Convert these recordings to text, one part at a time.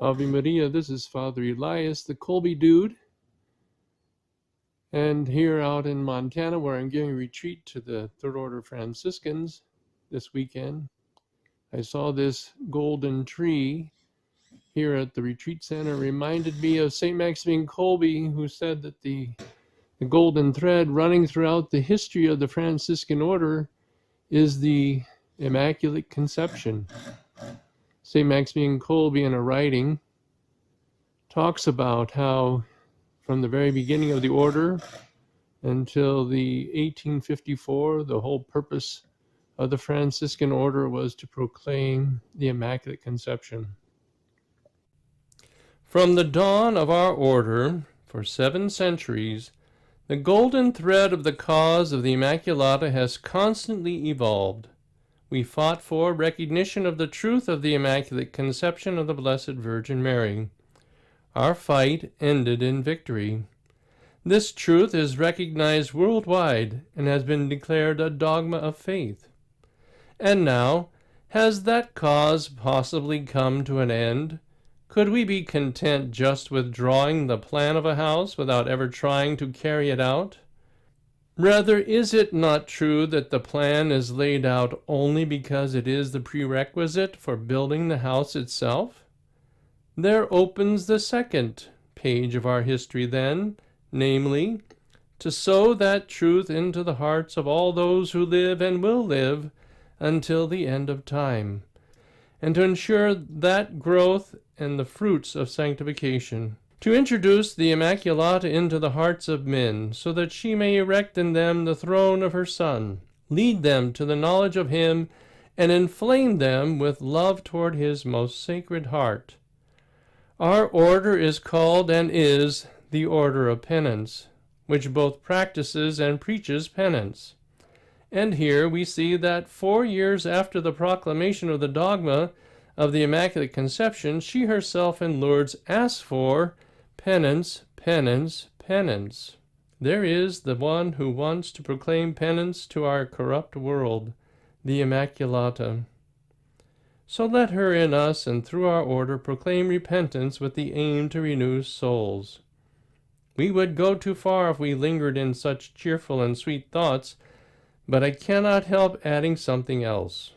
Ave Maria, this is Father Elias, the Kolbe Dude. And here out in Montana, where I'm giving a retreat to the Third Order Franciscans this weekend, I saw this golden tree here at the retreat center. Reminded me of St Maximilian Kolbe, who said that the golden thread running throughout the history of the Franciscan order is the Immaculate Conception. St. Maximilian Kolbe, in a writing, talks about how from the very beginning of the order until the 1854, the whole purpose of the Franciscan order was to proclaim the Immaculate Conception. From the dawn of our order, for 7 centuries, the golden thread of the cause of the Immaculata has constantly evolved. We fought for recognition of the truth of the Immaculate Conception of the Blessed Virgin Mary. Our fight ended in victory. This truth is recognized worldwide and has been declared a dogma of faith. And now, has that cause possibly come to an end? Could we be content just with drawing the plan of a house without ever trying to carry it out? Rather, is it not true that the plan is laid out only because it is the prerequisite for building the house itself? There opens the second page of our history then, namely, to sow that truth into the hearts of all those who live and will live until the end of time, and to ensure that growth and the fruits of sanctification. To introduce the Immaculata into the hearts of men, so that she may erect in them the throne of her Son, lead them to the knowledge of him, and inflame them with love toward his most sacred heart. Our order is called and is the Order of Penance, which both practices and preaches penance. And here we see that 4 years after the proclamation of the dogma of the Immaculate Conception, she herself in Lourdes asks for penance, penance, penance. There is the one who wants to proclaim penance to our corrupt world, the Immaculata. So let her in us and through our order proclaim repentance with the aim to renew souls. We would go too far if we lingered in such cheerful and sweet thoughts, but I cannot help adding something else.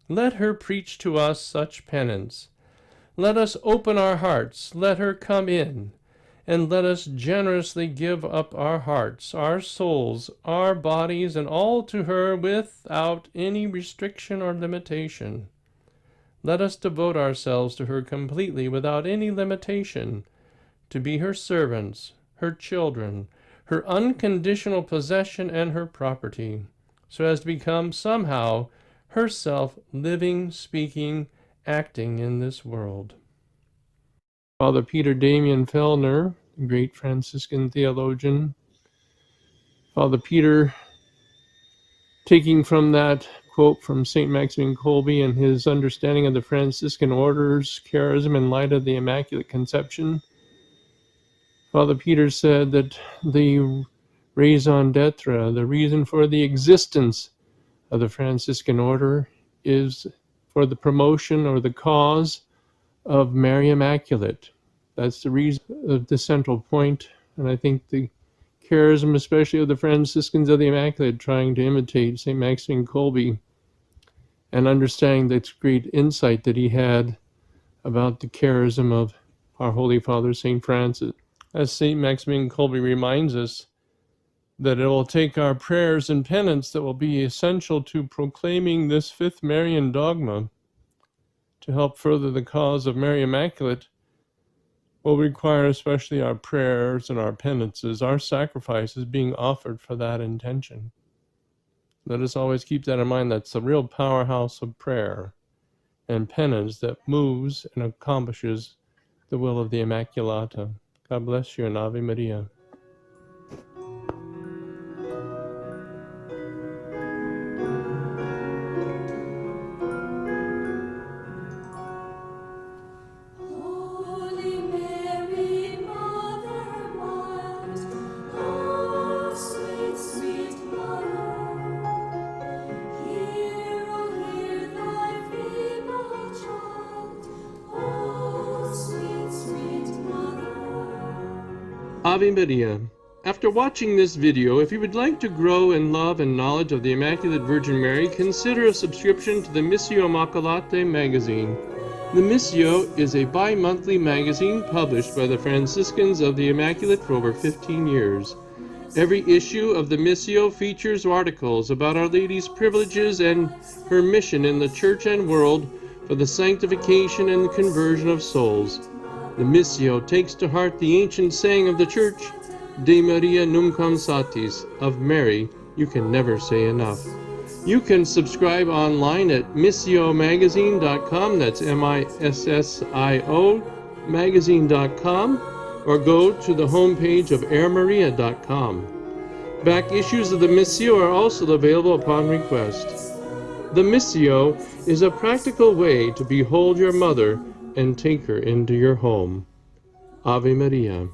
Let her preach to us such penance. Let us open our hearts, let her come in, and let us generously give up our hearts, our souls, our bodies, and all to her without any restriction or limitation. Let us devote ourselves to her completely without any limitation, to be her servants, her children, her unconditional possession and her property, so as to become somehow herself living, speaking, acting in this world. Father Peter Damian Fellner, great Franciscan theologian. Father Peter, taking from that quote from St. Maximilian Kolbe and his understanding of the Franciscan order's charism in light of the Immaculate Conception, Father Peter said that the raison d'etre, the reason for the existence of the Franciscan order, is for the promotion or the cause of Mary Immaculate. That's the reason, the central point, and I think the charism, especially of the Franciscans of the Immaculate, trying to imitate St. Maximilian Kolbe and understanding that great insight that he had about the charism of our Holy Father, St. Francis. As St. Maximilian Kolbe reminds us, that it will take our prayers and penance that will be essential to proclaiming this fifth Marian dogma to help further the cause of Mary Immaculate will require especially our prayers and our penances, our sacrifices being offered for that intention. Let us always keep that in mind. That's the real powerhouse of prayer and penance that moves and accomplishes the will of the Immaculata. God bless you and Ave Maria. Ave Maria. After watching this video, if you would like to grow in love and knowledge of the Immaculate Virgin Mary, consider a subscription to the Missio Immaculate magazine. The Missio is a bi-monthly magazine published by the Franciscans of the Immaculate for over 15 years. Every issue of the Missio features articles about Our Lady's privileges and her mission in the Church and world for the sanctification and conversion of souls. The Missio takes to heart the ancient saying of the Church, De Maria Nunquam Satis, of Mary, you can never say enough. You can subscribe online at missiomagazine.com, that's MISSIO magazine.com, or go to the homepage of airmaria.com. Back issues of the Missio are also available upon request. The Missio is a practical way to behold your mother and take her into your home. Ave Maria.